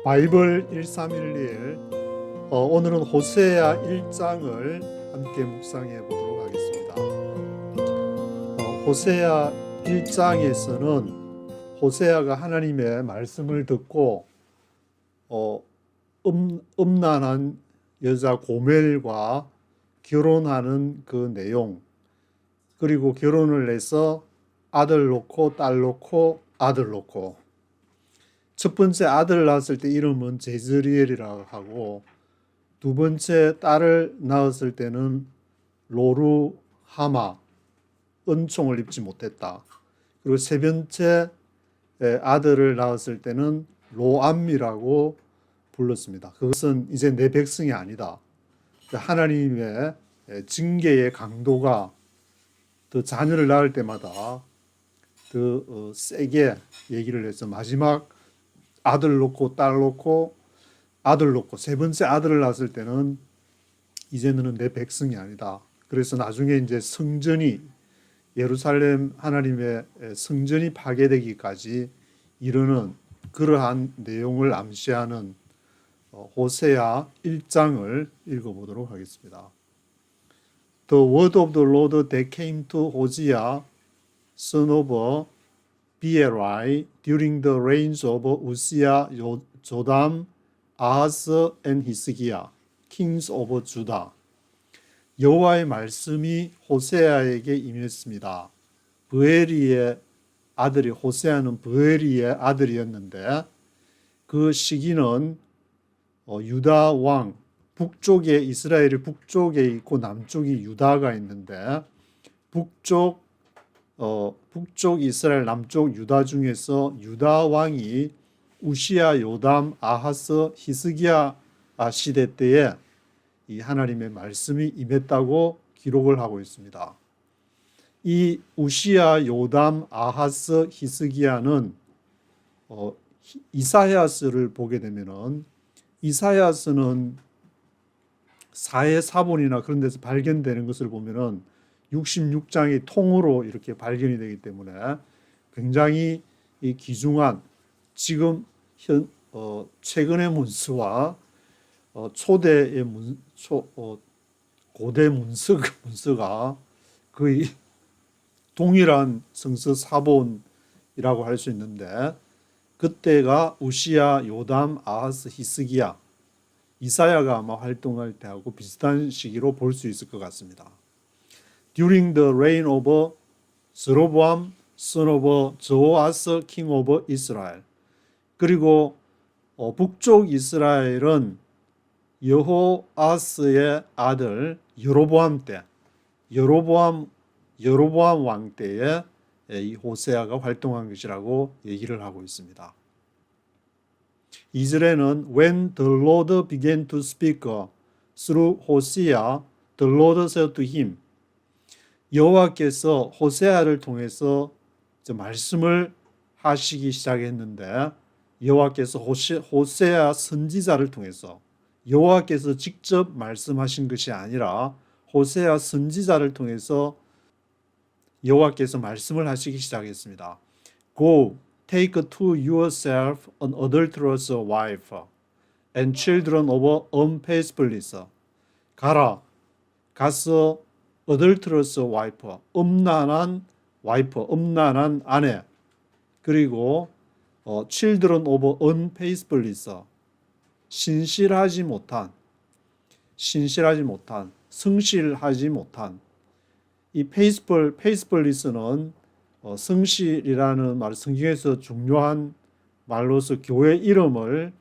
바이블 1311 오늘은 호세아 1장을 함께 묵상해 보도록 하겠습니다. 호세아 1장에서는 호세아가 하나님의 말씀을 듣고 음란한 여자 고멜과 결혼하는 그 내용, 그리고 결혼을 해서 아들 놓고 딸 놓고 아들 놓고, 첫 번째 아들을 낳았을 때 이름은 제즈리엘이라고 하고, 두 번째 딸을 낳았을 때는 로루하마, 은총을 입지 못했다. 그리고 세 번째 아들을 낳았을 때는 로암미라고 불렀습니다. 그것은 이제 내 백성이 아니다. 하나님의 징계의 강도가 더 자녀를 낳을 때마다 더 세게 얘기를 해서 마지막 아들 놓고 딸 놓고 아들 놓고 세 번째 아들을 낳았을 때는 이제는 내 백성이 아니다. 그래서 나중에 이제 성전이, 예루살렘 하나님의 성전이 파괴되기까지 이르는 그러한 내용을 암시하는 호세아 1장을 읽어보도록 하겠습니다. The word of the Lord that came to Hosea, son of Beeri, during the reigns of Uzziah, Jotham, Ahaz, and Hezekiah, kings of Judah. 여호와의 말씀이 호세아에게 임했습니다. 브에리의 아들이, 호세아는 브에리의 아들이었는데 그 시기는 유다 왕, 북쪽에, 이스라엘이 북쪽에 있고 남쪽이 유다가 있는데 북쪽 이스라엘, 남쪽 유다 중에서 유다 왕이 우시야, 요담, 아하스, 히스기야 시대 때에 이 하나님의 말씀이 임했다고 기록을 하고 있습니다. 이 우시야, 요담, 아하스, 히스기야는 이사야스를 보게 되면은, 이사야스는 사해사본이나 그런 데서 발견되는 것을 보면은 66장이 통으로 이렇게 발견이 되기 때문에 굉장히 이 귀중한, 지금 최근의 문서와 초대의 고대 문서가 거의 동일한 성서 사본이라고 할 수 있는데, 그때가 우시야, 요담, 아하스, 히스기야, 이사야가 아마 활동할 때하고 비슷한 시기로 볼 수 있을 것 같습니다. During the reign of Jeroboam, son of Joas, king of Israel. 그리고 북쪽 이스라엘은 여호아스의 아들 여로보암 때, 여로보암 왕 때에 이 호세아가 활동한 것이라고 얘기를 하고 있습니다. 2절에는 When the Lord began to speak through Hosea, the Lord said to him. 여호와께서 호세아를 통해서 말씀을 하시기 시작했는데, 여호와께서 호세아 선지자를 통해서, 여호와께서 직접 말씀하신 것이 아니라 호세아 선지자를 통해서 여호와께서 말씀을 하시기 시작했습니다. Go, take to yourself an adulterous wife and children of unfaithfulness. 가서 adulterous wife, 음란한 와이프, 음란한 아내, 그리고 children of unfaithfulness, 성실하지 못한, 성실하지 못한. 이 faithfulness는 성실이라는 말, 성경에서 중요한 말로서 교회 이름을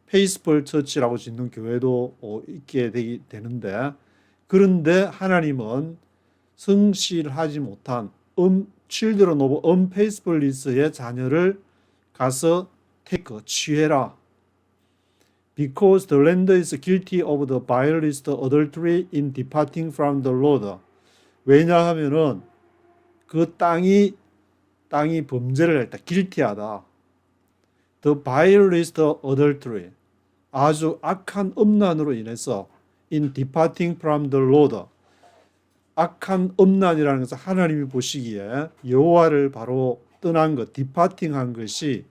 faithful church라고 짓는 교회도 있게 되는데, 그런데 하나님은 성실하지 못한 children of unfaithfulness의 자녀를 가서 취해라. Because the land is guilty of the vilest adultery in departing from the Lord. 왜냐하면은 그 땅이 범죄를 했다, guilty하다. The vilest adultery, 아주 악한 음란으로 인해서 in departing from the Lord, 악한 음란이라는 것은 하나님이 보시기에 여호와를 바로 떠난 것, departing 한 것이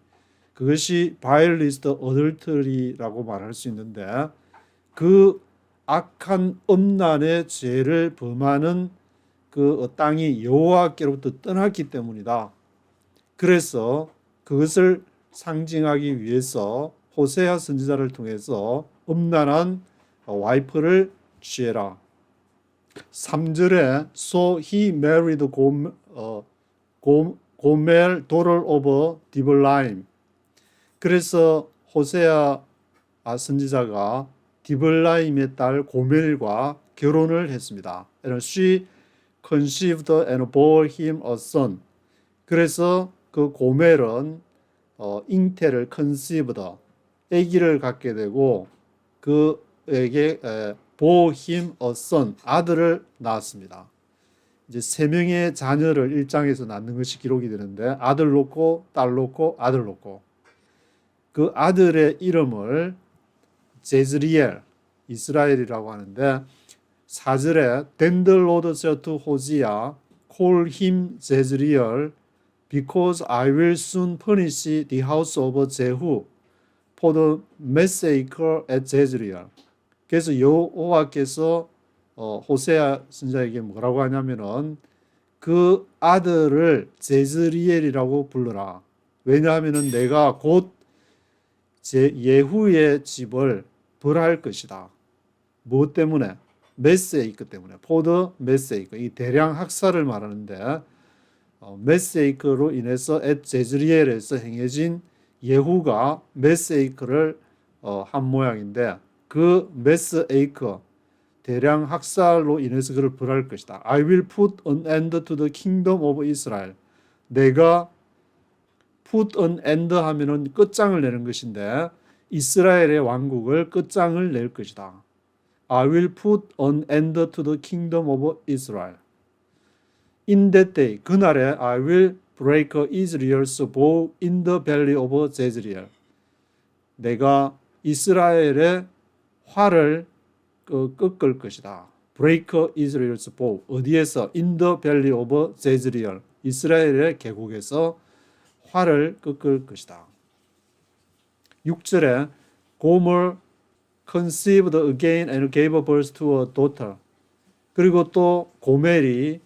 그것이 바이올리스트 어덜터리라고 말할 수 있는데 그 악한 음란의 죄를 범하는 그 땅이 여호와께로부터 떠났기 때문이다. 그래서 그것을 상징하기 위해서 호세아 선지자를 통해서 음란한 와이프를 취해라. 3절에 So he married Gomer, daughter of Diblaim. 그래서 호세아 선지자가 디블라임의 딸 고멜과 결혼을 했습니다. She conceived and bore him a son. 그래서 그 고멜은 잉태를 conceived, 아기를 갖게 되고 그에게 bore him a son, 아들을 낳았습니다. 이제 세 명의 자녀를 1장에서 낳는 것이 기록이 되는데 아들 놓고 딸 놓고 아들 놓고 그 아들의 이름을 제즈리엘, 이스라엘이라고 하는데 4절에 Then the Lord said to Hosea, Call him Jezreel, because I will soon punish the house of Jehu for the massacre at Jezreel. 그래서 여호와께서 호세아 선지자에게 뭐라고 하냐면은 그 아들을 제즈리엘이라고 불러라. 왜냐하면은 내가 곧 예후의 집을 벌할 것이다. 무엇 때문에? 메세이크 때문에. 포드 메세이크. 이 대량 학살을 말하는데 메세이크로 인해서 앳 제즈리엘에서 행해진 예후가 메세이크를 한 모양인데 그 메세이크 대량 학살로 인해서 그를 벌할 것이다. I will put an end to the kingdom of Israel. 내가 put an end 하면은 끝장을 내는 것인데 이스라엘의 왕국을 끝장을 낼 것이다. I will put an end to the kingdom of Israel. In that day, 그날에 I will break Israel's bow in the valley of Jezreel. 내가 이스라엘의 활을 꺾을 것이다. Break Israel's bow. 어디에서? In the valley of Jezreel. 이스라엘의 계곡에서 활을 꺾을 것이다. 6절에 Gomer conceived again and gave birth to a daughter. 그리고 또 고멜이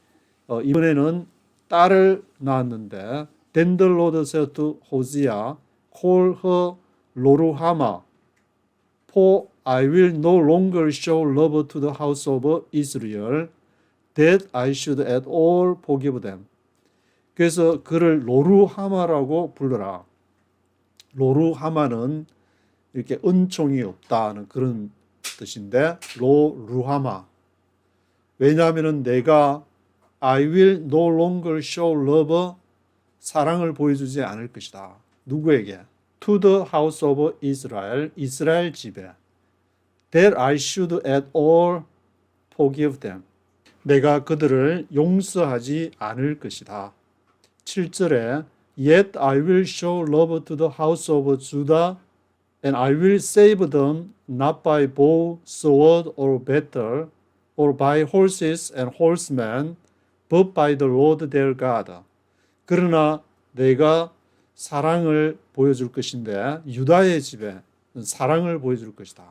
이번에는 딸을 낳았는데 Then the Lord said to Hosea, Call her Loruhamah, for I will no longer show love to the house of Israel, that I should at all forgive them. 그래서 그를 로루하마라고 불러라. 로루하마는 이렇게 은총이 없다는 그런 뜻인데 로루하마. 왜냐하면 내가 I will no longer show love, 사랑을 보여주지 않을 것이다. 누구에게? To the house of Israel, 이스라엘 집에. That I should at all forgive them. 내가 그들을 용서하지 않을 것이다. 7절에 Yet I will show love to the house of Judah, and I will save them not by bow, sword, or battle, or by horses and horsemen, but by the Lord their God. 그러나 내가 사랑을 보여줄 것인데 유다의 집에 사랑을 보여줄 것이다.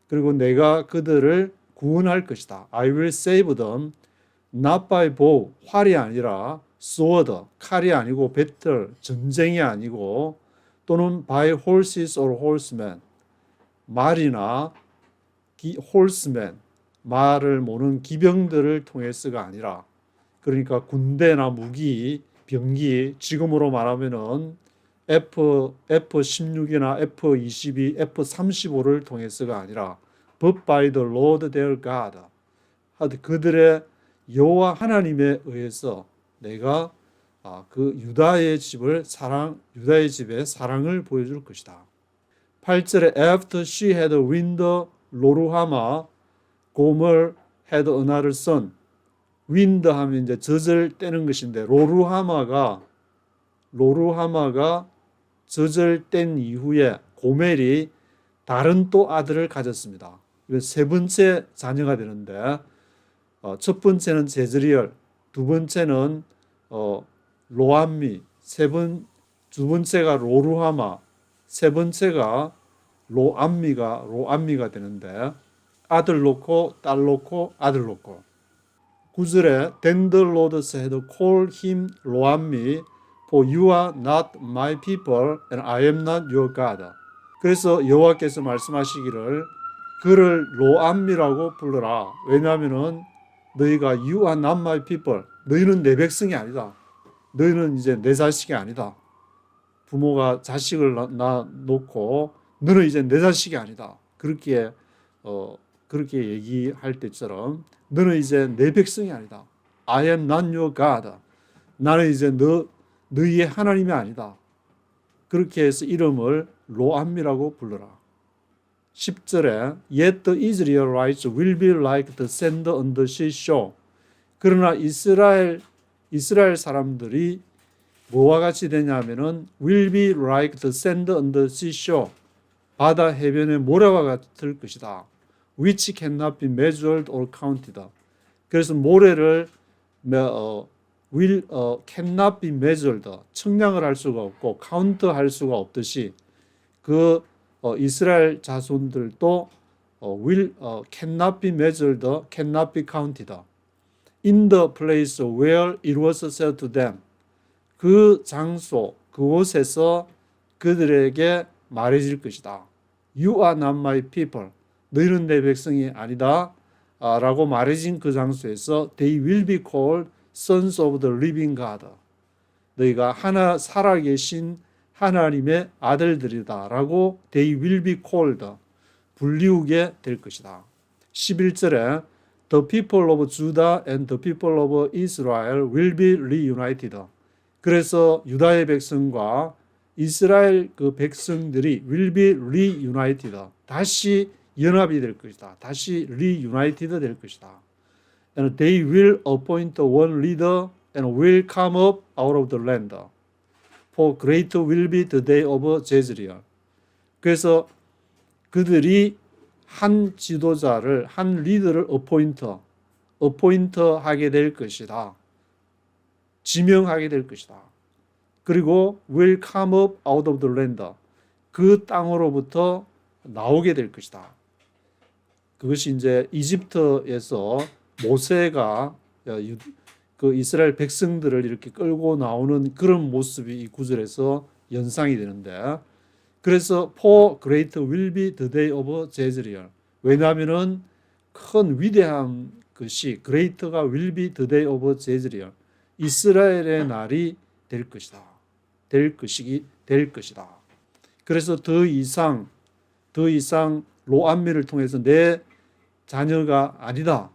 그리고 내가 그들을 구원할 것이다. I will save them not by bow, 활이 아니라 sword, 칼이 아니고 battle, 전쟁이 아니고 또는 by horses or horsemen, 말이나 horsemen, 말을 모는 기병들을 통해서가 아니라 그러니까 군대나 무기, 병기, 지금으로 말하면은 F-16이나 F-22, F-35를 통해서가 아니라 but by the Lord their God. 그들의 여호와 하나님에 의해서 내가 그 유다의 집에 사랑을 보여줄 것이다. 8절에 After she had weaned Loruhamah, Gomer had another son. weaned 하면 이제 젖을 떼는 것인데 로루하마가 젖을 뗀 이후에 고멜이 다른 또 아들을 가졌습니다. 세 번째 자녀가 되는데 첫 번째는 제즈리엘, 두 번째는 로암미, 두 번째가 로루하마, 세 번째가 로암미가 되는데 아들 놓고 딸 놓고 아들 놓고 9절에 Then the Lord said, Call him 로암미, for you are not my people and I am not your God. 그래서 여호와께서 말씀하시기를 그를 로암미라고 불러라. 왜냐하면은 너희가 you are not my people. 너희는 내 백성이 아니다. 너희는 이제 내 자식이 아니다. 부모가 자식을 놓고 너는 이제 내 자식이 아니다. 그렇게 얘기할 때처럼 너는 이제 내 백성이 아니다. I am not your God. 나는 이제 너희의 하나님이 아니다. 그렇게 해서 이름을 로암미라고 불러라. 10절에 Yet the Israelites will be like the sand on the seashore. 그러나 이스라엘 사람들이 뭐와 같이 되냐면은 will be like the sand on the seashore. 바다 해변의 모래와 같을 것이다. Which cannot be measured or counted. 그래서 모래를 cannot be measured. 측량을 할 수가 없고 카운트할 수가 없듯이 그 이스라엘 자손들도 cannot be measured, cannot be counted. In the place where it was said to them. 그 장소, 그곳에서 그들에게 말해질 것이다. You are not my people. 너희는 내 백성이 아니다. 라고 말해진 그 장소에서 They will be called sons of the living God. 너희가 살아계신 하나님의 아들들이다. 라고 They will be called. 불리우게 될 것이다. 11절에 The people of Judah and the people of Israel will be reunited. 그래서 유다의 백성과 이스라엘 그 백성들이 will be reunited. 다시 연합이 될 것이다. 다시 reunited 될 것이다. And they will appoint one leader and will come up out of the land. For great will be the day of Jezreel. 그래서 그들이 한 지도자를, 한 리더를 appoint하게 될 것이다. 지명하게 될 것이다. 그리고 will come up out of the land. 그 땅으로부터 나오게 될 것이다. 그것이 이제 이집트에서 모세가 그 이스라엘 백성들을 이렇게 끌고 나오는 그런 모습이 이 구절에서 연상이 되는데, 그래서 for great will be the day of Jezreel. 왜냐하면은 큰 위대한 것이 great가 will be the day of Jezreel. 이스라엘의 날이 될 것이다. 될 것이다. 그래서 더 이상 로암미를 통해서 내 자녀가 아니다.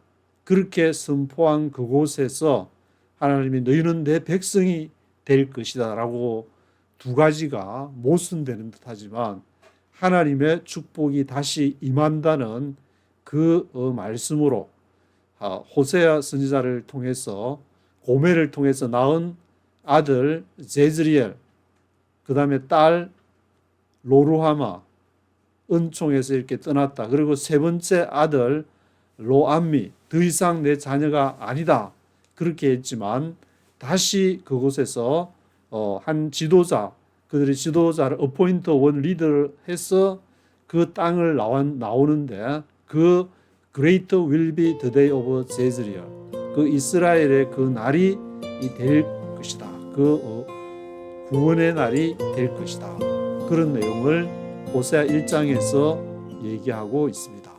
그렇게 선포한 그곳에서 하나님이 너희는 내 백성이 될 것이다 라고 두 가지가 모순되는 듯하지만 하나님의 축복이 다시 임한다는 그 말씀으로 호세아 선지자를 통해서 고멜을 통해서 낳은 아들 제즈리엘, 그 다음에 딸 로루하마, 은총에서 이렇게 떠났다. 그리고 세 번째 아들 로암미, 더 이상 내 자녀가 아니다. 그렇게 했지만 다시 그곳에서 한 지도자, 그들이 지도자를 appoint one leader 해서 그 땅을 나오는데 그 great will be the day of Jezreel. 그 이스라엘의 그 날이 될 것이다. 그 구원의 날이 될 것이다. 그런 내용을 호세아 1장에서 얘기하고 있습니다.